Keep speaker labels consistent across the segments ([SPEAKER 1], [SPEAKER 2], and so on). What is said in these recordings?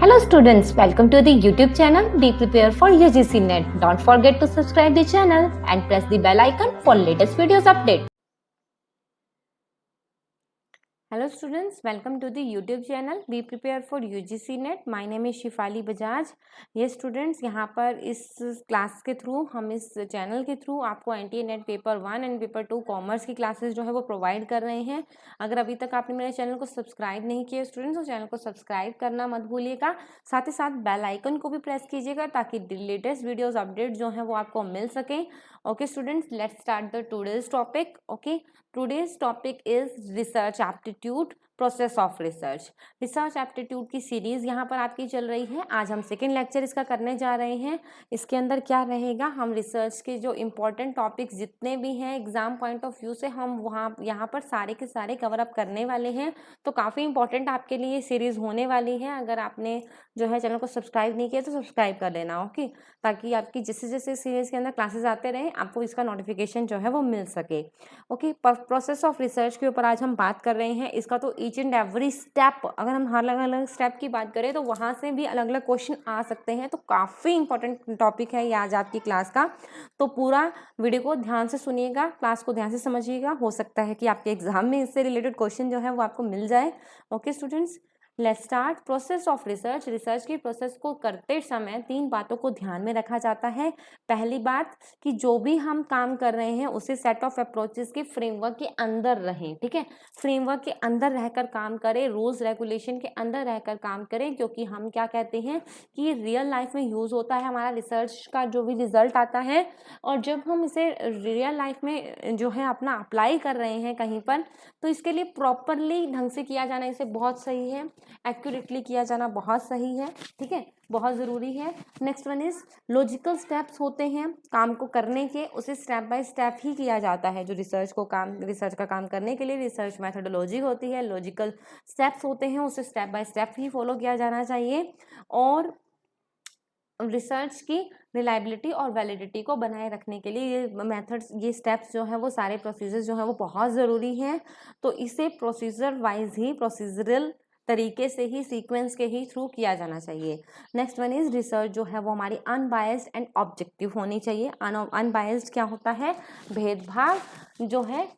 [SPEAKER 1] Hello students, welcome to the YouTube channel. Be prepared for UGC NET. Don't forget to subscribe the channel and press the bell icon for latest videos update. Hello students, welcome to the YouTube channel. Be prepared for UGC NET. My name is Shifali Bajaj. ये students यहाँ पर इस class के through हम इस channel के through आपको NTA NET paper 1 and paper 2 commerce की क्लासेस जो है वो प्रोवाइड कर रहे हैं. अगर अभी तक आपने मेरे चैनल को सब्सक्राइब नहीं किया स्टूडेंट्स तो चैनल को सब्सक्राइब करना मत भूलिएगा. साथ ही साथ बेल आइकन को भी प्रेस कीजिएगा ताकि लेटेस्ट वीडियोस अपडेट जो है वो आपको मिल सके. Okay students, let's start the today's topic. Okay, today's topic is research aptitude, process of research aptitude की सीरीज यहाँ पर आपकी चल रही है. आज हम सेकेंड लेक्चर इसका करने जा रहे हैं. इसके अंदर क्या रहेगा, हम रिसर्च के जो इम्पोर्टेंट टॉपिक्स जितने भी हैं एग्जाम पॉइंट ऑफ व्यू से हम वहाँ यहाँ पर सारे के सारे कवर अप करने वाले हैं. तो काफ़ी इंपॉर्टेंट आपके लिए सीरीज होने वाली है. अगर आपने जो है चैनल को सब्सक्राइब नहीं किया तो सब्सक्राइब कर लेना. ओके, ताकि आपकी जैसे जैसे सीरीज के अंदर क्लासेस आते रहें आपको इसका नोटिफिकेशन जो है वो मिल सके. ओके, प्रोसेस ऑफ रिसर्च के ऊपर आज हम बात कर रहे हैं. इसका तो ईच एंड एवरी स्टेप, अगर हम अलग अलग स्टेप की बात करें तो वहाँ से भी अलग अलग क्वेश्चन आ सकते हैं. तो काफ़ी इंपॉर्टेंट टॉपिक है ये आज आपकी क्लास का. तो पूरा वीडियो को ध्यान से सुनिएगा, क्लास को ध्यान से समझिएगा. हो सकता है कि आपके एग्जाम में इससे रिलेटेड क्वेश्चन जो है वो आपको मिल जाए. Okay students, let's start. Process of research. Research की प्रोसेस को करते समय 3 बातों को ध्यान में रखा जाता है. पहली बात कि जो भी हम काम कर रहे हैं उसे सेट ऑफ अप्रोचेस के फ्रेमवर्क के अंदर रहें. ठीक है, फ्रेमवर्क के अंदर रहकर काम करें, रूल्स रेगुलेशन के अंदर रहकर काम करें. क्योंकि हम क्या कहते हैं कि रियल लाइफ में यूज़ होता है हमारा रिसर्च का जो भी रिजल्ट आता है. और जब हम इसे रियल लाइफ में जो है अपना अप्लाई कर रहे हैं कहीं पर, तो इसके लिए प्रॉपरली ढंग से किया जाना इसे बहुत सही है. एक्यूरेटली किया जाना बहुत सही है. ठीक है, बहुत ज़रूरी है. Next one is logical steps होते हैं काम को करने के, उसे स्टेप बाय स्टेप ही किया जाता है. जो रिसर्च का काम करने के लिए रिसर्च मेथोडोलॉजी होती है, लॉजिकल स्टेप्स होते हैं, उसे step by step he follow किया जाना चाहिए. और रिसर्च की रिलायबिलिटी और वैलिडिटी को बनाए रखने के लिए ये मेथड्स, ये स्टेप्स जो हैं वो सारे प्रोसीजर्स जो हैं वो बहुत ज़रूरी हैं. तो इसे प्रोसीजर वाइज ही, प्रोसीजरल तरीके से ही, सीक्वेंस के ही थ्रू किया जाना चाहिए. नेक्स्ट वन इज रिसर्च जो है वो हमारी अनबायस्ड एंड ऑब्जेक्टिव होनी चाहिए. अनबायस्ड क्या होता है, भेदभाव जो है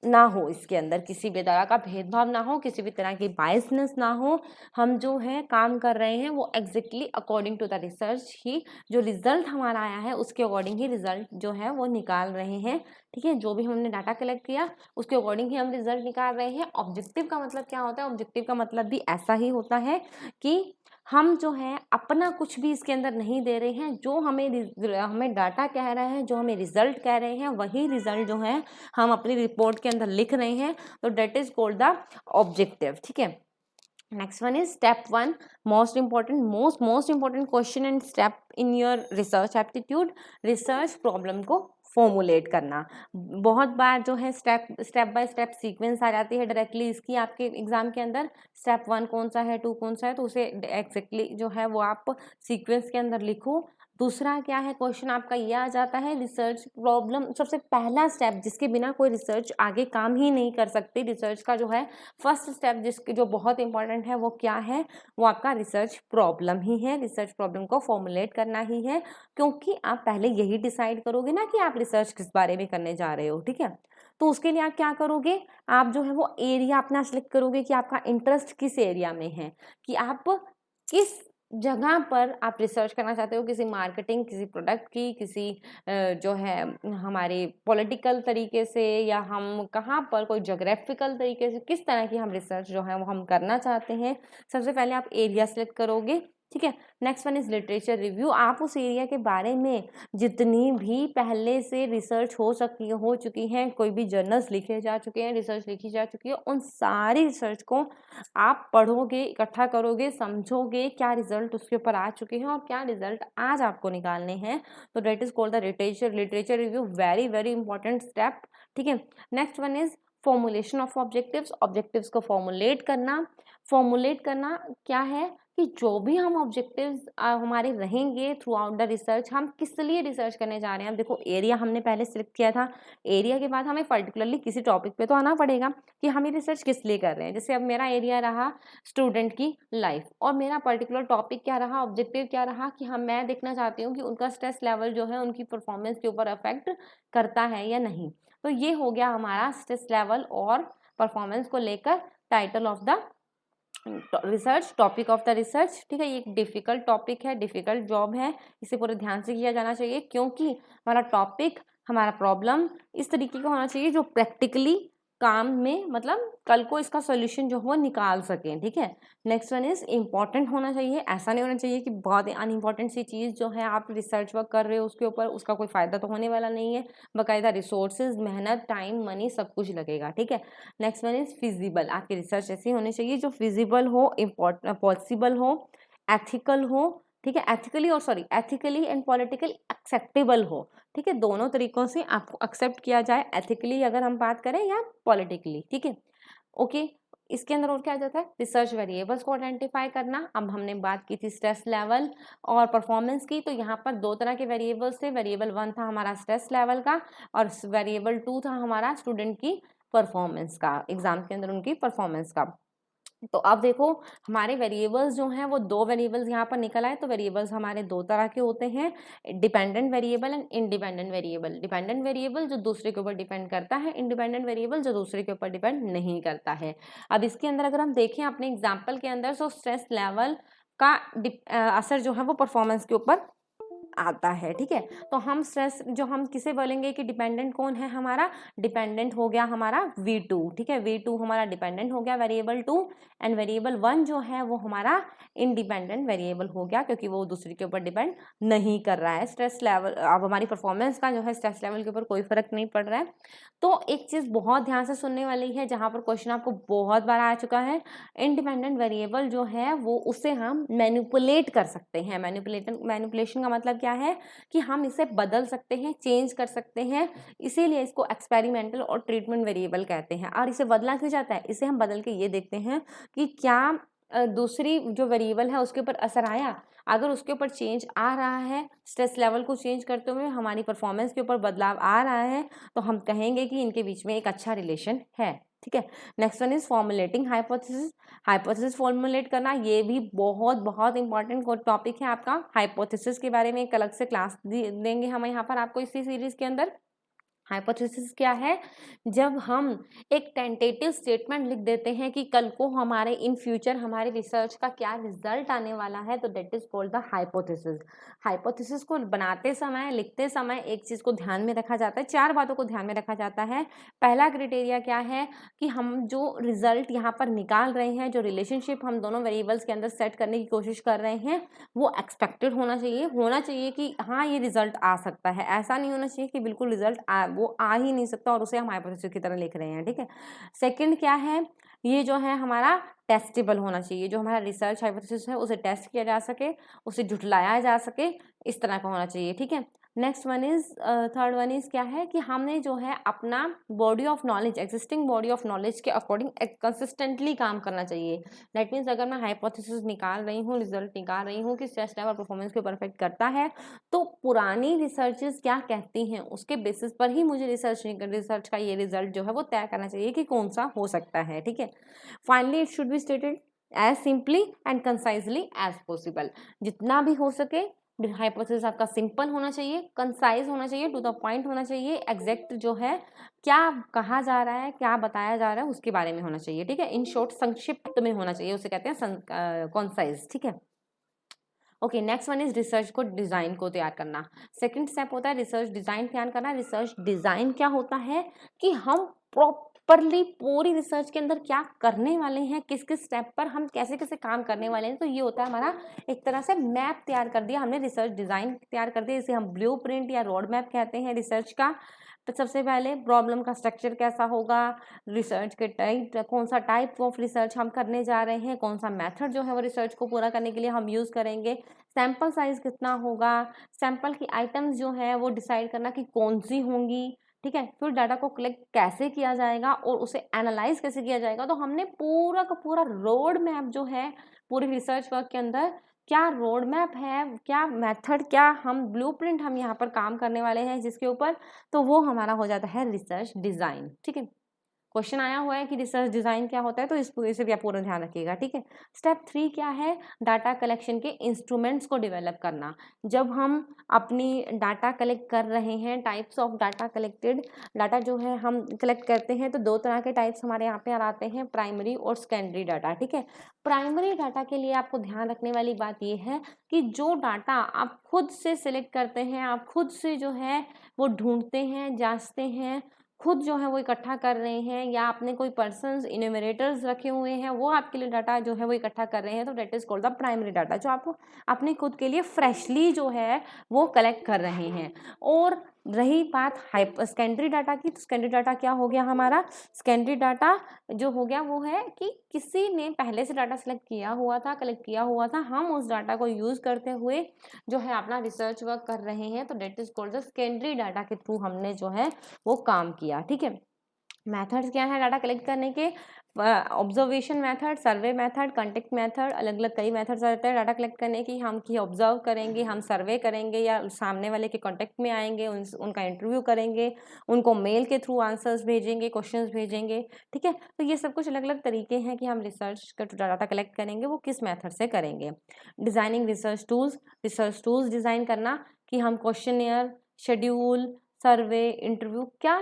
[SPEAKER 1] ना हो, इसके अंदर किसी भी तरह का भेदभाव ना हो, किसी भी तरह की बायसनेस ना हो. हम जो है काम कर रहे हैं वो exactly according to the research ही, जो रिजल्ट हमारा आया है उसके अकॉर्डिंग ही रिजल्ट जो है वो निकाल रहे हैं. ठीक है, जो भी हमने डाटा कलेक्ट किया उसके अकॉर्डिंग ही हम रिजल्ट निकाल रहे हैं. ऑब्जेक्टिव का मतलब क्या होता है, ऑब्जेक्टिव का मतलब भी ऐसा ही होता है कि हम जो है अपना कुछ भी इसके अंदर नहीं दे रहे हैं. जो हमें डाटा कह रहे हैं, जो हमें रिजल्ट कह रहे हैं, वही रिजल्ट जो है हम अपनी रिपोर्ट के अंदर लिख रहे हैं. तो that is called the objective. ठीक है, next one is step 1, most important question and step in your research aptitude. Research problem को फॉर्मुलेट करना. बहुत बार जो है स्टेप बाय स्टेप सीक्वेंस आ जाती है डायरेक्टली इसकी आपके एग्जाम के अंदर. स्टेप 1 कौन सा है, 2 कौन सा है, तो उसे एग्जैक्टली जो है वो आप सीक्वेंस के अंदर लिखो. दूसरा क्या है, क्वेश्चन आपका ये आ जाता है रिसर्च प्रॉब्लम. सबसे पहला स्टेप जिसके बिना कोई रिसर्च आगे काम ही नहीं कर सकती, रिसर्च का जो है फर्स्ट स्टेप जिसके जो बहुत इंपॉर्टेंट है वो क्या है, वो आपका रिसर्च प्रॉब्लम ही है. रिसर्च प्रॉब्लम को फॉर्मुलेट करना ही है, क्योंकि आप पहले यही डिसाइड करोगे ना कि आप रिसर्च किस बारे में करने जा रहे हो. ठीक है, तो उसके लिए आप क्या करोगे, आप जो है वो एरिया अपना सेलेक्ट करोगे कि आपका इंटरेस्ट किस एरिया में है, कि आप किस जगह पर आप रिसर्च करना चाहते हो. किसी मार्केटिंग, किसी प्रोडक्ट की, किसी जो है हमारे पॉलिटिकल तरीके से, या हम कहाँ पर कोई जोग्राफिकल तरीके से किस तरह की हम रिसर्च जो है वो हम करना चाहते हैं. सबसे पहले आप एरिया सेलेक्ट करोगे. ठीक है, next one is literature review. आप उस एरिया के बारे में जितनी भी पहले से रिसर्च हो चुकी हैं, कोई भी जर्नल्स लिखे जा चुके हैं, रिसर्च लिखी जा चुकी है, उन सारी रिसर्च को आप पढ़ोगे, इकट्ठा करोगे, समझोगे क्या रिजल्ट उसके ऊपर आ चुके हैं और क्या रिजल्ट आज आपको निकालने हैं. तो that is called the literature review. Very important step. ठीक है, next one is formulation of objectives, objectives को फॉर्मुलेट करना क्या है कि जो भी हम ऑब्जेक्टिव्स हमारे रहेंगे थ्रू आउट द रिसर्च, हम किस लिए रिसर्च करने जा रहे हैं। अब देखो एरिया हमने पहले सिलेक्ट किया था, एरिया के बाद हमें पर्टिकुलरली किसी टॉपिक पे तो आना पड़ेगा कि हम ये रिसर्च किस लिए कर रहे हैं। जैसे अब मेरा एरिया रहा स्टूडेंट की लाइफ और मेरा पर्टिकुलर टॉपिक क्या रहा, ऑब्जेक्टिव क्या रहा कि मैं देखना चाहती हूँ कि उनका स्ट्रेस लेवल जो है उनकी परफॉर्मेंस के ऊपर अफेक्ट करता है या नहीं। तो ये हो गया हमारा स्ट्रेस लेवल और परफॉर्मेंस को लेकर title of the research, topic of the research. ठीक है, ये एक डिफिकल्ट टॉपिक है, डिफिकल्ट जॉब है, इसे पूरे ध्यान से किया जाना चाहिए क्योंकि हमारा टॉपिक, हमारा प्रॉब्लम इस तरीके का होना चाहिए जो प्रैक्टिकली काम में, मतलब कल को इसका सॉल्यूशन जो हो निकाल सकें। ठीक है, नेक्स्ट वन इज इम्पॉर्टेंट होना चाहिए। ऐसा नहीं होना चाहिए कि बहुत ही अनइम्पॉर्टेंट सी चीज़ जो है आप रिसर्च वर्क कर रहे हो उसके ऊपर, उसका कोई फ़ायदा तो होने वाला नहीं है। बाकायदा रिसोर्सेज, मेहनत, टाइम, मनी सब कुछ लगेगा। ठीक है, नेक्स्ट वन इज फिजिबल। आपकी रिसर्च ऐसी होनी चाहिए जो फिजिबल हो, पॉसिबल हो, एथिकल हो। ठीक है, एथिकली एंड पॉलिटिकली एक्सेप्टेबल हो। ठीक है, दोनों तरीकों से आपको एक्सेप्ट किया जाए, एथिकली अगर हम बात करें या पॉलिटिकली। ठीक है, ओके। इसके अंदर और क्या आ जाता है, रिसर्च वेरिएबल्स को आइडेंटिफाई करना। अब हमने बात की थी स्ट्रेस लेवल और परफॉर्मेंस की, तो यहाँ पर दो तरह के वेरिएबल्स थे। वेरिएबल 1 था हमारा स्ट्रेस लेवल का और वेरिएबल 2 था हमारा स्टूडेंट की परफॉर्मेंस का, एग्जाम के अंदर उनकी परफॉर्मेंस का। तो अब देखो हमारे वेरिएबल्स जो हैं वो दो वेरिएबल्स यहाँ पर निकल आए। तो वेरिएबल्स हमारे दो तरह के होते हैं, dependent variable and independent variable. Dependent variable जो दूसरे के ऊपर डिपेंड करता है, इंडिपेंडेंट वेरिएबल जो दूसरे के ऊपर डिपेंड नहीं करता है। अब इसके अंदर अगर हम देखें अपने एग्जाम्पल के अंदर, तो स्ट्रेस लेवल का असर जो है वो परफॉर्मेंस के ऊपर आता है। ठीक है, तो हम स्ट्रेस जो हम किसे बोलेंगे कि डिपेंडेंट कौन है, हमारा डिपेंडेंट हो गया हमारा V2। ठीक है, V2 हमारा डिपेंडेंट हो गया वेरिएबल 2 एंड वेरिएबल 1 जो है वो हमारा इंडिपेंडेंट वेरिएबल हो गया क्योंकि वो दूसरे के ऊपर डिपेंड नहीं कर रहा है। स्ट्रेस लेवल, अब हमारी परफॉर्मेंस का जो है स्ट्रेस लेवल के ऊपर कोई फर्क नहीं पड़ रहा है। तो एक चीज़ बहुत ध्यान से सुनने वाली है, जहाँ पर क्वेश्चन आपको बहुत बार आ चुका है, इंडिपेंडेंट वेरिएबल जो है वो उसे हम मैनिपुलेट कर सकते हैं। मैनिपुलेशन का मतलब क्या है कि हम इसे बदल सकते हैं, चेंज कर सकते हैं, इसीलिए इसको एक्सपेरिमेंटल और ट्रीटमेंट वेरिएबल कहते हैं। और इसे बदला क्यों जाता है, इसे हम बदल के ये देखते हैं कि क्या दूसरी जो वेरिएबल है उसके ऊपर असर आया। अगर उसके ऊपर चेंज आ रहा है, स्ट्रेस लेवल को चेंज करते हुए हमारी परफॉर्मेंस के ऊपर बदलाव आ रहा है, तो हम कहेंगे कि इनके बीच में एक अच्छा रिलेशन है। ठीक है, next one is formulating hypothesis. Hypothesis formulate करना ये भी बहुत बहुत इंपॉर्टेंट टॉपिक है आपका। हाइपोथेसिस के बारे में एक अलग से क्लास देंगे हम यहाँ पर आपको इसी सीरीज के अंदर। हाइपोथेसिस क्या है, जब हम एक टेंटेटिव स्टेटमेंट लिख देते हैं कि कल को हमारे इन फ्यूचर हमारे रिसर्च का क्या रिजल्ट आने वाला है, तो that is called the hypothesis. Hypothesis को बनाते समय, लिखते समय एक चीज़ को ध्यान में रखा जाता है, चार बातों को ध्यान में रखा जाता है। पहला क्राइटेरिया क्या है कि हम जो रिजल्ट यहाँ पर निकाल रहे हैं, जो रिलेशनशिप हम दोनों वेरिएबल्स के अंदर सेट करने की कोशिश कर रहे हैं, वो एक्सपेक्टेड होना चाहिए कि हाँ ये रिजल्ट आ सकता है। ऐसा नहीं होना चाहिए कि बिल्कुल रिजल्ट वो आ ही नहीं सकता और उसे हम हाइपोथेसिस की तरह लिख रहे हैं। ठीक है, सेकंड क्या है, ये जो है हमारा टेस्टेबल होना चाहिए। जो हमारा रिसर्च हाइपोथेसिस है उसे टेस्ट किया जा सके, उसे झुठलाया जा सके, इस तरह का होना चाहिए। ठीक है, next one is, third one is क्या है कि हमने जो है अपना body of knowledge, existing body of knowledge के अकॉर्डिंग कंसिस्टेंटली काम करना चाहिए। दैट मीन्स अगर मैं हाइपोथेसिस निकाल रही हूँ, रिजल्ट निकाल रही हूँ कि स्ट्रेस लेवल परफॉर्मेंस को परफेक्ट करता है, तो पुरानी रिसर्चेस क्या कहती हैं उसके बेसिस पर ही मुझे रिसर्च का ये रिजल्ट जो है वो तय करना चाहिए कि कौन सा हो सकता है। ठीक है, finally it should be stated as simply and concisely as possible. जितना भी हो सके हाइपोथेसिस आपका सिंपल होना चाहिए, कंसाइज होना चाहिए, टू द पॉइंट होना चाहिए, एग्जैक्ट जो है क्या कहा जा रहा है, क्या बताया जा रहा है उसके बारे में होना चाहिए। ठीक है, इन शॉर्ट संक्षिप्त में होना चाहिए, उसे कहते हैं कंसाइज। ठीक है, okay, next one is research को डिज़ाइन को तैयार करना। सेकंड स्टेप होता है रिसर्च डिज़ाइन तैयार करना। रिसर्च डिज़ाइन क्या होता है कि हम प्रॉपरली पूरी रिसर्च के अंदर क्या करने वाले हैं, किस किस स्टेप पर हम कैसे कैसे काम करने वाले हैं। तो ये होता है हमारा एक तरह से मैप तैयार कर दिया हमने, रिसर्च डिज़ाइन तैयार कर दिया, इसे हम ब्लूप्रिंट या रोड मैप कहते हैं रिसर्च का। तो सबसे पहले प्रॉब्लम का स्ट्रक्चर कैसा होगा, रिसर्च के टाइप, कौन सा टाइप ऑफ रिसर्च हम करने जा रहे हैं, कौन सा मेथड जो है वो रिसर्च को पूरा करने के लिए हम यूज़ करेंगे, सैम्पल साइज कितना होगा, सैम्पल की आइटम्स जो है वो डिसाइड करना कि कौन सी होंगी। ठीक है। फिर डाटा को कलेक्ट कैसे किया जाएगा और उसे एनालाइज कैसे किया जाएगा, तो हमने पूरा का पूरा रोड मैप जो है पूरी रिसर्च वर्क के अंदर, क्या रोड मैप है, क्या मेथड, क्या हम ब्लूप्रिंट हम यहाँ पर काम करने वाले हैं जिसके ऊपर, तो वो हमारा हो जाता है रिसर्च डिज़ाइन। ठीक है, क्वेश्चन आया हुआ है कि रिसर्च डिज़ाइन क्या होता है, तो इसे भी आप पूरा ध्यान रखिएगा। ठीक है, स्टेप 3 क्या है, डाटा कलेक्शन के इंस्ट्रूमेंट्स को डेवलप करना। जब हम अपनी डाटा कलेक्ट कर रहे हैं, types of data collected, data जो है हम कलेक्ट करते हैं, तो 2 तरह के टाइप्स हमारे यहाँ पे आते हैं, प्राइमरी और सेकेंडरी डाटा। ठीक है, प्राइमरी डाटा के लिए आपको ध्यान रखने वाली बात ये है कि जो डाटा आप खुद से सिलेक्ट करते हैं, आप खुद से जो है वो ढूंढते हैं, जांचते हैं, खुद जो है वो इकट्ठा कर रहे हैं, या आपने कोई पर्सन्स इन्यूमरेटर्स रखे हुए हैं वो आपके लिए डाटा जो है वो इकट्ठा कर रहे हैं, तो that is called the primary data, जो आप अपने खुद के लिए फ्रेशली जो है वो कलेक्ट कर रहे हैं। और रही बात सेकेंडरी डाटा की, तो सेकेंडरी डाटा क्या हो गया हमारा, सेकेंडरी डाटा जो हो गया वो है कि किसी ने पहले से डाटा सेलेक्ट किया हुआ था, कलेक्ट किया हुआ था, हम उस डाटा को यूज़ करते हुए जो है अपना रिसर्च वर्क कर रहे हैं, तो that is called the secondary data के थ्रू हमने जो है वो काम किया। ठीक है, मेथड्स क्या है डाटा कलेक्ट करने के, observation method, survey method, contact method, अलग अलग कई मेथड्स रहते हैं डाटा कलेक्ट करने की। हम की ऑब्जर्व करेंगे, हम सर्वे करेंगे, या सामने वाले के कॉन्टेक्ट में आएंगे, उनका इंटरव्यू करेंगे, उनको मेल के थ्रू आंसर्स भेजेंगे, क्वेश्चंस भेजेंगे। ठीक है, तो ये सब कुछ अलग अलग तरीके हैं कि हम रिसर्च का डाटा कलेक्ट करेंगे, वो किस मेथड से करेंगे। डिज़ाइनिंग रिसर्च टूल्स डिज़ाइन करना कि हम क्वेश्चनियर, शेड्यूल, सर्वे, इंटरव्यू, क्या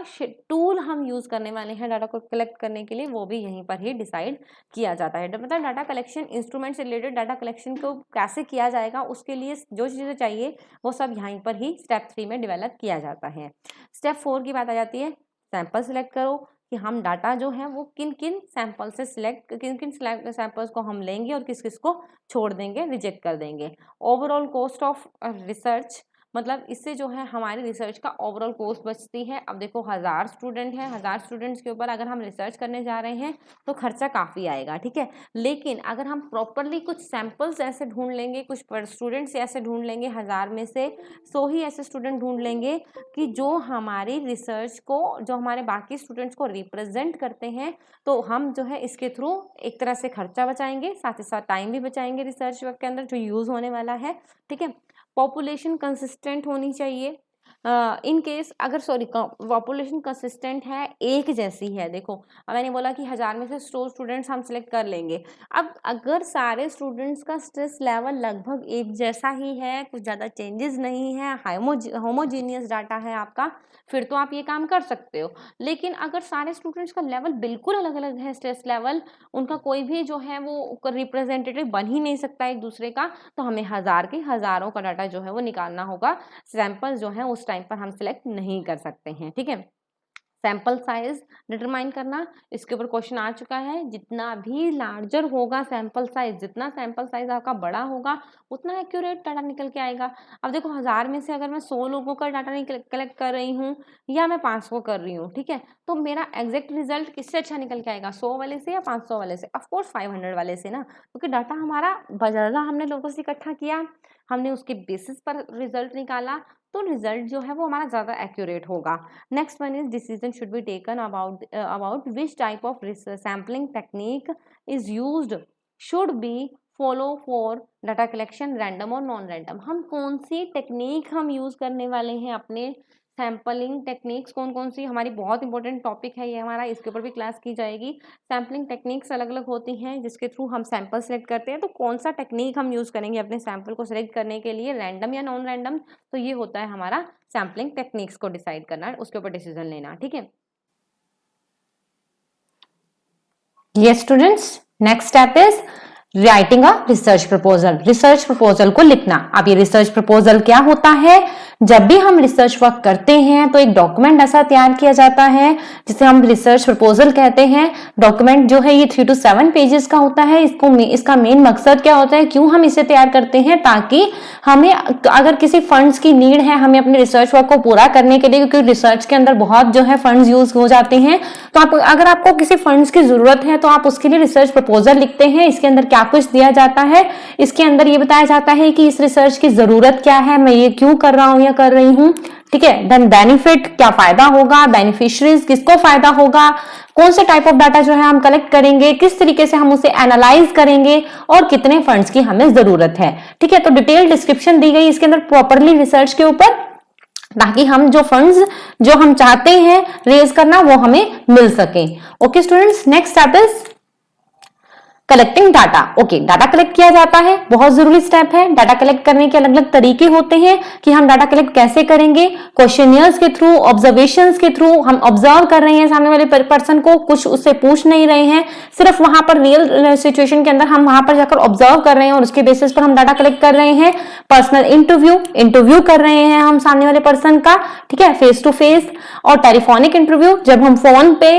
[SPEAKER 1] टूल हम यूज़ करने वाले हैं डाटा को कलेक्ट करने के लिए, वो भी यहीं पर ही डिसाइड किया जाता है। मतलब डाटा कलेक्शन इंस्ट्रूमेंट से रिलेटेड डाटा कलेक्शन को कैसे किया जाएगा, उसके लिए जो चीज़ें चाहिए वो सब यहीं पर ही स्टेप 3 में डेवलप किया जाता है। स्टेप 4 की बात आ जाती है, सैंपल सेलेक्ट करो कि हम डाटा जो है वो किन किन सैंपल से किन किन सैंपल्स को हम लेंगे और किस किस को छोड़ देंगे, रिजेक्ट कर देंगे। ओवरऑल कॉस्ट ऑफ रिसर्च, मतलब इससे जो है हमारी रिसर्च का ओवरऑल कॉस्ट बचती है। अब देखो 1000 स्टूडेंट हैं, 1000 स्टूडेंट्स के ऊपर अगर हम रिसर्च करने जा रहे हैं तो खर्चा काफ़ी आएगा। ठीक है, लेकिन अगर हम प्रॉपरली कुछ सैंपल्स ऐसे ढूंढ लेंगे, कुछ स्टूडेंट्स ऐसे ढूंढ लेंगे, 1000 में से 100 ही ऐसे स्टूडेंट ढूंढ लेंगे कि जो हमारी रिसर्च को, जो हमारे बाकी स्टूडेंट्स को रिप्रेजेंट करते हैं, तो हम जो है इसके थ्रू एक तरह से खर्चा बचाएंगे, साथ ही साथ टाइम भी बचाएंगे रिसर्च वर्क के अंदर जो यूज़ होने वाला है। ठीक है, पॉपुलेशन कंसिस्टेंट होनी चाहिए। इन केस अगर पॉपुलेशन कंसिस्टेंट है, एक जैसी है, देखो अब मैंने बोला कि 1000 में से 100 स्टूडेंट्स हम सिलेक्ट कर लेंगे। अब अगर सारे स्टूडेंट्स का स्ट्रेस लेवल लगभग एक जैसा ही है, कुछ ज़्यादा चेंजेस नहीं है, होमोजीनियस डाटा है आपका, फिर तो आप ये काम कर सकते हो। लेकिन अगर सारे स्टूडेंट्स का लेवल बिल्कुल अलग अलग है, स्ट्रेस लेवल, उनका कोई भी जो है वो रिप्रेजेंटेटिव बन ही नहीं सकता एक दूसरे का, तो हमें हज़ारों का डाटा जो है वो निकालना होगा। सैंपल जो है उस टाइम पर हम सिलेक्ट नहीं कर सकते हैं। ठीक है, सैंपल साइज डिटरमाइन करना, इसके ऊपर क्वेश्चन आ चुका है। जितना भी लार्जर होगा सैंपल साइज, जितना सैंपल साइज आपका बड़ा होगा उतना एक्यूरेट डाटा निकल के आएगा। अब देखो 1000 में से अगर मैं 100 लोगों का डाटा कलेक्ट कर रही हूँ या मैं 500 कर रही हूँ, ठीक है, तो मेरा एग्जैक्ट रिजल्ट किससे अच्छा निकल के आएगा, 100 वाले से या 500 वाले से? ऑफकोर्स 500 वाले से ना, क्योंकि डाटा हमारा ज़्यादा हमने लोगों से इकट्ठा किया, हमने उसके बेसिस पर रिजल्ट निकाला, तो रिजल्ट जो है वो हमारा ज़्यादा एक्यूरेट होगा। Next one is decision should be taken about which type of sampling technique is used should be follow for data collection, random और नॉन रैंडम। हम कौन सी टेक्निक हम यूज़ करने वाले हैं, अपने सैम्पलिंग टेक्निक्स कौन कौन सी, हमारी बहुत इंपॉर्टेंट टॉपिक है ये हमारा, इसके ऊपर भी क्लास की जाएगी। सैम्पलिंग टेक्निक्स अलग अलग होती हैं जिसके थ्रू हम सैंपल सेलेक्ट करते हैं, तो कौन सा टेक्निक हम यूज़ करेंगे अपने सैंपल को सिलेक्ट करने के लिए, रैंडम या नॉन रैंडम, तो ये होता है हमारा सैम्पलिंग टेक्निक्स को डिसाइड करना, उसके ऊपर डिसीजन लेना। ठीक है, ये students next step is writing a research proposal, research proposal को लिखना। अब ये रिसर्च प्रपोजल क्या होता है, जब भी हम रिसर्च वर्क करते हैं तो एक डॉक्यूमेंट ऐसा तैयार किया जाता है जिसे हम रिसर्च प्रपोजल कहते हैं। डॉक्यूमेंट जो है ये 3 to 7 पेजेस का होता है। इसका मेन मकसद क्या होता है, क्यों हम इसे तैयार करते हैं, ताकि हमें अगर किसी फंड्स की नीड है हमें अपने रिसर्च वर्क को पूरा करने के लिए, क्योंकि रिसर्च के अंदर बहुत जो है फंड्स यूज हो जाते हैं, तो अगर आपको किसी फंड्स की जरूरत है तो आप उसके लिए रिसर्च प्रपोजल लिखते हैं। इसके अंदर क्या कुछ दिया जाता है। इसके अंदर ये बताया जाता है कि इस रिसर्च की जरूरत क्या है, मैं ये क्यों कर रहा हूं या कर रही हूं, ठीक है। देन बेनिफिट, क्या फायदा होगा, बेनिफिशियरीज, किसको फायदा होगा, कौन से टाइप ऑफ डाटा जो है हम कलेक्ट करेंगे, किस तरीके से हम उसे एनालाइज करेंगे और कितने फंड्स की हमें जरूरत है, ठीक है। तो डिटेल डिस्क्रिप्शन दी गई इसके अंदर प्रॉपरली रिसर्च के ऊपर, ताकि हम जो फंड्स जो हम चाहते हैं रेज करना वो हमें मिल सके। Okay students, next step is collecting data. Okay, data collect किया जाता है, बहुत जरूरी स्टेप है। डाटा कलेक्ट करने के अलग अलग तरीके होते हैं कि हम डाटा कलेक्ट कैसे करेंगे। क्वेश्चनियर्स के थ्रू, ऑब्जर्वेशंस के थ्रू, हम ऑब्जर्व कर रहे हैं सामने वाले पर्सन को, कुछ उससे पूछ नहीं रहे हैं, सिर्फ वहां पर रियल सिचुएशन के अंदर हम वहां पर जाकर ऑब्जर्व कर रहे हैं और उसके बेसिस पर हम डाटा कलेक्ट कर रहे हैं। पर्सनल इंटरव्यू कर रहे हैं हम सामने वाले पर्सन का, ठीक है, फेस टू फेस। और टेलीफोनिक इंटरव्यू, जब हम फोन पे,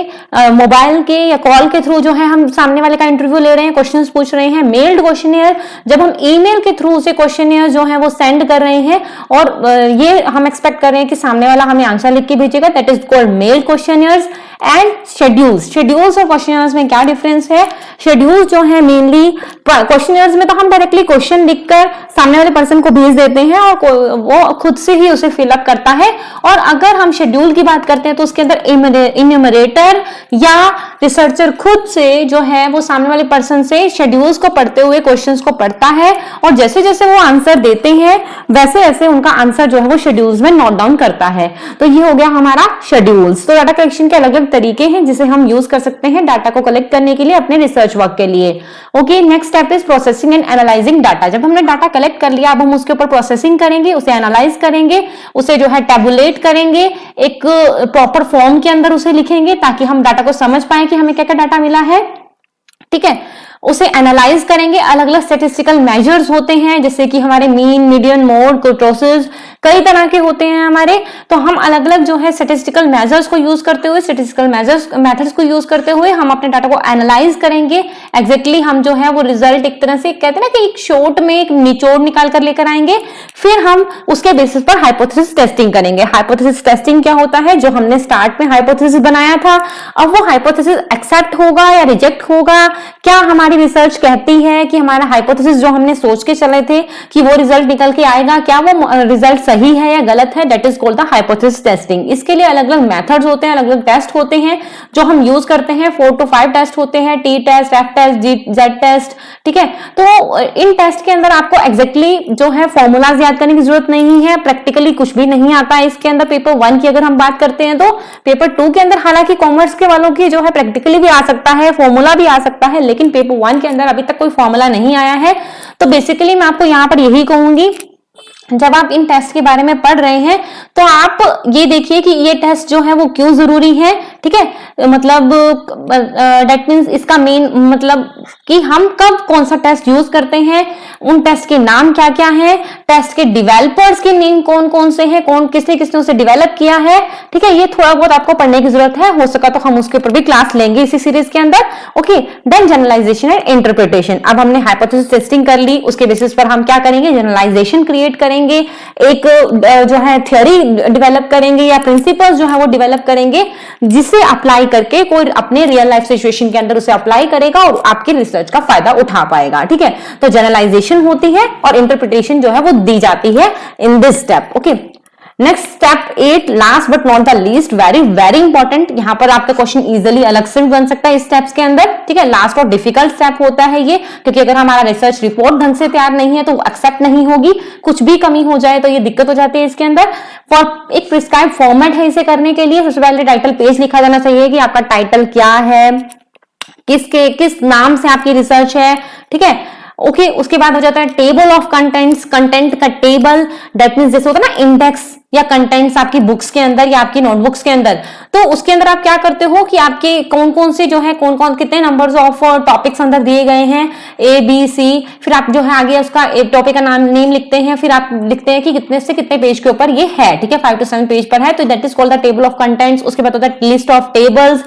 [SPEAKER 1] मोबाइल के या कॉल के थ्रू जो है हम सामने वाले का इंटरव्यू ले रहे हैं, क्वेश्चंस पूछ रहे हैं। मेल्ड क्वेश्चनियर, जब हम ईमेल के थ्रू उसे क्वेश्चनियर जो है वो सेंड कर रहे हैं और ये हम एक्सपेक्ट कर रहे हैं कि सामने वाला हमें आंसर लिख के भेजेगा, that is called meld questionnaires. And schedules और क्वेश्चनियर्स में क्या डिफरेंस है? शेड्यूल्स जो है मेनली क्वेश्चनियर्स में तो हम डायरेक्टली क्वेश्चन लिखकर सामने वाले पर्सन को भेज देते हैं और वो खुद से ही उसे फिलअप करता है। और अगर हम शेड्यूल की बात करते हैं तो उसके अंदर इन्यूमरेटर या रिसर्चर खुद से जो है वो सामने वाले पर्सन से शेड्यूल्स को पढ़ते हुए क्वेश्चंस को पढ़ता है और जैसे जैसे वो आंसर देते हैं वैसे वैसे उनका आंसर जो है वो शेड्यूल्स में नोट डाउन करता है। तो ये हो गया हमारा शेड्यूल्स। तो डाटा कलेक्शन के अलग अलग तरीके हैं जिसे हम यूज कर सकते हैं डाटा को कलेक्ट करने के लिए अपने रिसर्च वर्क के लिए। Okay, next step is processing and analysing data. जब हमने डाटा कलेक्ट कर लिया, अब हम उसके ऊपर प्रोसेसिंग करेंगे, उसे एनालाइज करेंगे, उसे जो है टेबुलेट करेंगे, एक प्रॉपर फॉर्म के अंदर उसे लिखेंगे ताकि हम डाटा को समझ पाए कि हमें क्या क्या डाटा मिला है, ठीक है। उसे एनालाइज करेंगे, अलग अलग स्टैटिस्टिकल मेजर्स होते हैं जैसे कि हमारे मीन, मीडियन, मोड, कुर्टोसिस, कई तरह के होते हैं हमारे। तो हम अलग अलग जो है स्टैटिस्टिकल मेजर्स को यूज करते हुए, स्टैटिस्टिकल मेथड्स को यूज करते हुए हम अपने डाटा को एनालाइज करेंगे। एग्जैक्टली हम जो है वो रिजल्ट एक तरह से कहते हैं ना कि एक शॉर्ट में एक निचोड़ निकाल कर लेकर आएंगे, फिर हम उसके बेसिस पर हाइपोथेसिस टेस्टिंग करेंगे। हाइपोथेसिस टेस्टिंग क्या होता है? जो हमने स्टार्ट में हाइपोथेसिस बनाया था, अब वो हाइपोथेसिस एक्सेप्ट होगा या रिजेक्ट होगा, क्या हमारी रिसर्च कहती है कि हमारा हाइपोथेसिस जो हमने सोच के चले थे कि वो रिजल्ट निकल के आएगा, क्या वो रिजल्ट सही है या गलत है, that is called the hypothesis testing. इसके लिए अलग अलग मेथड्स होते हैं, अलग अलग टेस्ट होते हैं जो हम यूज करते हैं। 4 to 5 टेस्ट होते हैं, T test, F test, Z test, ठीक है। तो इन टेस्ट के अंदर आपको एग्जैक्टली जो है फॉर्मूलाज याद करने की जरूरत नहीं है, प्रैक्टिकली कुछ भी नहीं आता है इसके अंदर। पेपर 1 की अगर हम बात करते हैं तो पेपर 2 के अंदर हालांकि कॉमर्स के वालों की जो है प्रैक्टिकली भी आ सकता है, फॉर्मूला भी आ सकता है, लेकिन पेपर 1 के अंदर अभी तक कोई फॉर्मूला नहीं आया है। तो बेसिकली मैं आपको यहां पर यही कहूंगी, जब आप इन टेस्ट के बारे में पढ़ रहे हैं तो आप ये देखिए कि ये टेस्ट जो है वो क्यों जरूरी है, ठीक है। मतलब दैट मींस इसका मेन मतलब कि हम कब कौन सा टेस्ट यूज करते हैं, उन टेस्ट के नाम क्या क्या है, टेस्ट के डेवलपर्स के नेम कौन कौन से हैं, कौन किसने किसने उसे डेवलप किया है, ठीक है। ये थोड़ा बहुत आपको पढ़ने की जरूरत है, हो सका तो हम उसके ऊपर भी क्लास लेंगे इसी सीरीज के अंदर। Okay, then generalisation and interpretation. अब हमने हाइपोथेसिस टेस्टिंग कर ली, उसके बेसिस पर हम क्या करेंगे? जनरलाइजेशन क्रिएट करेंगे, एक जो है थ्योरी डेवलप करेंगे या प्रिंसिपल्स जो है वो डेवलप करेंगे, जिसे अप्लाई करके कोई अपने रियल लाइफ सिचुएशन के अंदर उसे अप्लाई करेगा और आपकी रिसर्च का फायदा उठा पाएगा, ठीक है। तो जनरलाइजेशन होती है और इंटरप्रिटेशन जो है वो दी जाती है in this step. Okay, next step 8, last but not the least, very very important. यहां पर आपका क्वेश्चन इजीली अलग से भी बन सकता है इस स्टेप्स के अंदर, ठीक है। लास्ट और डिफिकल्ट स्टेप होता है ये, क्योंकि अगर हमारा रिसर्च रिपोर्ट ढंग से तैयार नहीं है तो एक्सेप्ट नहीं होगी, कुछ भी कमी हो जाए तो ये दिक्कत हो जाती है इसके अंदर। फॉर एक प्रिस्क्राइब फॉर्मेट है इसे करने के लिए। सबसे पहले टाइटल पेज लिखा जाना चाहिए कि आपका टाइटल क्या है, किस नाम से आपकी रिसर्च है, ठीक है। ओके, उसके बाद हो जाता है टेबल ऑफ कंटेंट्स, कंटेंट का टेबल, दैट मींस जैसे होता है ना इंडेक्स या कंटेंट्स आपकी बुक्स के अंदर या आपकी नोटबुक्स के अंदर, तो उसके अंदर आप क्या करते हो कि आपके कौन कौन से जो है कौन कौन कितने नंबर्स ऑफ टॉपिक्स अंदर दिए गए हैं, ए बी सी, फिर आप जो है आगे उसका टॉपिक का नेम लिखते हैं, फिर आप लिखते हैं कि कितने से कितने पेज के ऊपर ये है, ठीक है, 5 to 7 पेज पर है, तो that is called the table of contents. उसके बाद होता है लिस्ट ऑफ टेबल्स,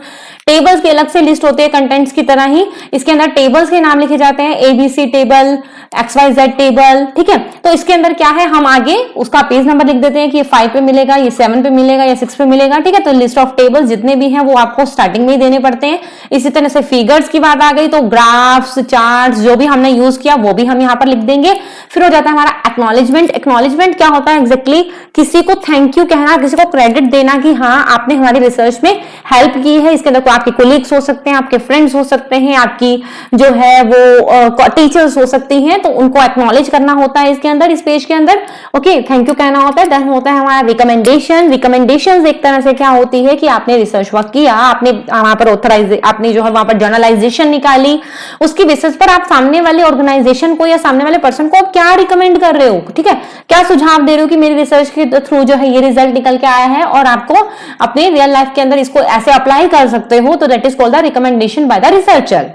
[SPEAKER 1] टेबल्स की अलग से लिस्ट होती है कंटेंट्स की तरह ही, इसके अंदर टेबल्स के नाम लिखे जाते हैं, ABC टेबल, XYZ टेबल, ठीक है। तो इसके अंदर क्या है, हम आगे उसका पेज नंबर लिख देते हैं कि ये 5 पे मिलेगा, ये 7 पे मिलेगा, या 6 पे मिलेगा, ठीक है। तो लिस्ट ऑफ टेबल जितने भी हैं वो आपको स्टार्टिंग में ही देने पड़ते हैं। इसी तरह से फिगर्स की बात आ गई तो ग्राफ्स, चार्ट्स जो भी हमने यूज किया वो भी हम यहाँ पर लिख देंगे। फिर हो जाता है हमारा एक्नॉलेजमेंट। एक्नॉलेजमेंट क्या होता है एग्जैक्टली, किसी को थैंक यू कहना, किसी को क्रेडिट देना कि हाँ आपने हमारी रिसर्च में हेल्प की है। इसके अंदर आपके कोलीग्स हो सकते हैं, आपके फ्रेंड्स हो सकते हैं, आपकी जो है वो टीचर्स हो सकती हैं, तो उनको एक्नॉलेज करना होता है इसके अंदर, इस पेज के अंदर। ओके, थैंक यू कहना होता है। देन होता है हमारा रिकमेंडेशन। रिकमेंडेशन एक तरह से क्या होती है कि आपने रिसर्च वर्क किया, आपने वहां पर ऑथराइज, आपने जो है वहां पर जर्नलाइजेशन निकाली, उसकी बेसिस पर आप सामने वाले ऑर्गेनाइजेशन को या सामने वाले पर्सन को क्या रिकमेंड कर रहे हो, ठीक है, क्या सुझाव दे रहे हो कि मेरी रिसर्च के थ्रू जो है ये रिजल्ट निकल के आया है और आपको अपने रियल लाइफ के अंदर इसको ऐसे अप्लाई कर सकते हो, तो that is called the recommendation by the researcher.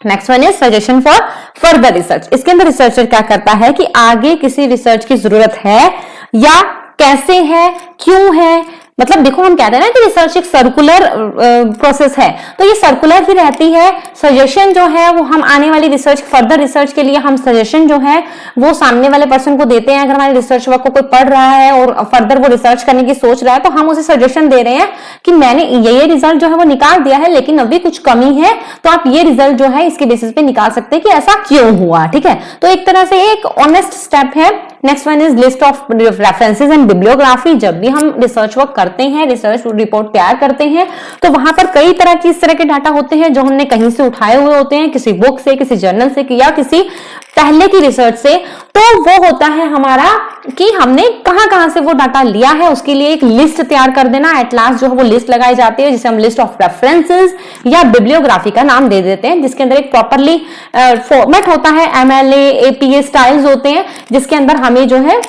[SPEAKER 1] Next one is suggestion for further research. इसके अंदर रिसर्चर क्या करता है कि आगे किसी रिसर्च की जरूरत है या कैसे है, क्यों है, मतलब देखो हम कहते हैं ना कि रिसर्च एक सर्कुलर प्रोसेस है, तो ये सर्कुलर ही रहती है। सजेशन जो है वो हम आने वाली रिसर्च, फर्दर रिसर्च के लिए हम सजेशन जो है वो सामने वाले पर्सन को देते हैं। अगर हमारे रिसर्च वर्क को कोई पढ़ रहा है और फर्दर वो रिसर्च करने की सोच रहा है, तो हम उसे सजेशन दे रहे हैं कि मैंने ये रिजल्ट जो है वो निकाल दिया है, लेकिन अभी कुछ कमी है, तो आप ये रिजल्ट जो है इसके बेसिस पे निकाल सकते हैं कि ऐसा क्यों हुआ, ठीक है। तो एक तरह से एक ऑनेस्ट स्टेप है। Next one is list of references and bibliography. जब भी हम रिसर्च वर्क करते हैं, रिसर्च रिपोर्ट तैयार करते हैं, तो वहां पर कई तरह की इस तरह के डाटा होते हैं जो हमने कहीं से उठाए हुए होते हैं, किसी बुक से, किसी जर्नल से या किसी पहले की रिसर्च से। तो वो होता है हमारा कि हमने कहां से वो डाटा लिया है, उसके लिए एक लिस्ट तैयार कर देना। एट लास्ट जो है वो लिस्ट लगाई जाती है जिसे हम लिस्ट ऑफ रेफरेंसेस या बिब्लियोग्राफी का नाम दे देते हैं, जिसके अंदर एक प्रॉपरली फॉर्मेट होता है, MLA APA स्टाइल्स होते हैं, जिसके अंदर हमें जो है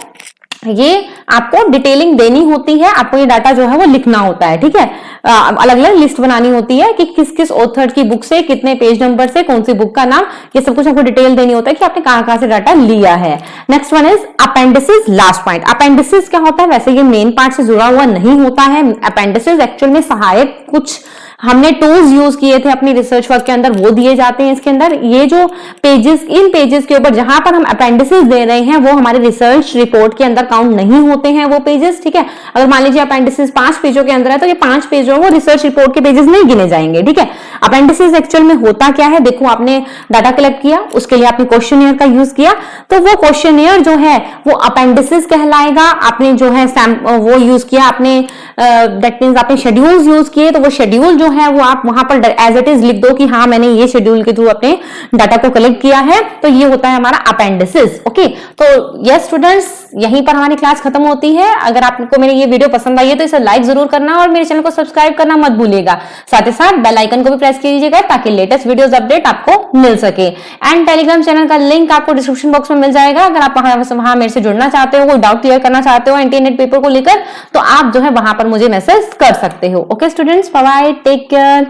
[SPEAKER 1] ये आपको डिटेलिंग देनी होती है, आपको ये डाटा जो है वो लिखना होता है, ठीक है। अलग अलग लिस्ट बनानी होती है कि किस किस ऑथर की बुक से, कितने पेज नंबर से, कौन सी बुक का नाम, ये सब कुछ आपको डिटेल देनी होता है कि आपने कहां से डाटा लिया है। Next one is appendices, last point. Appendices क्या होता है, वैसे ये मेन पार्ट से जुड़ा हुआ नहीं होता है। अपेंडिसेस एक्चुअल में सहायक कुछ हमने टूल्स यूज किए थे अपनी रिसर्च वर्क के अंदर, वो दिए जाते हैं इसके अंदर। ये जो पेजेस, इन पेजेस के ऊपर जहां पर हम अपेंडिसेस दे रहे हैं वो हमारे रिसर्च रिपोर्ट के अंदर काउंट नहीं होते हैं वो पेजेस, ठीक है। अगर मान लीजिए अपेंडिसेस 5 पेजों के अंदर है, तो ये 5 पेज वो रिसर्च रिपोर्ट के पेजेस नहीं गिने जाएंगे, ठीक है। अपेंडिसेस एक्चुअल में होता क्या है, देखो आपने डाटा कलेक्ट किया, उसके लिए आपने क्वेश्चनियर का यूज किया, तो वो क्वेश्चनियर जो है वो अपेंडिसेस कहलाएगा। आपने जो है वो यूज किया, आपने दैट मींस आपने शेड्यूल्स यूज किए, तो वो शेड्यूल जो है वो आप वहां पर एज इट इज लिख दो कि हाँ मैंने ये शेड्यूल के थ्रू अपने डाटा को कलेक्ट किया है, तो ये होता है हमारा अपेंडिसेस। ओके, तो यस स्टूडेंट्स, यहीं पर हमारी क्लास खत्म होती है। अगर आपको मेरी ये वीडियो पसंद आई है तो इसे लाइक जरूर करना और मेरे चैनल को सब्सक्राइब करना मत भूलिएगा। साथ ही साथ बेल आइकन को भी प्रेस कीजिएगा ताकि लेटेस्ट वीडियोस अपडेट आपको मिल सके। एंड टेलीग्राम चैनल का लिंक आपको डिस्क्रिप्शन बॉक्स में मिल जाएगा। अगर आप वहां मेरे से जुड़ना चाहते हो, कोई डाउट क्लियर करना चाहते हो इंटरनेट पेपर को लेकर, तो आप जो है वहां पर मुझे मैसेज कर सकते हो। Okay students, bye bye, take care,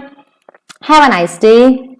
[SPEAKER 1] have a nice day.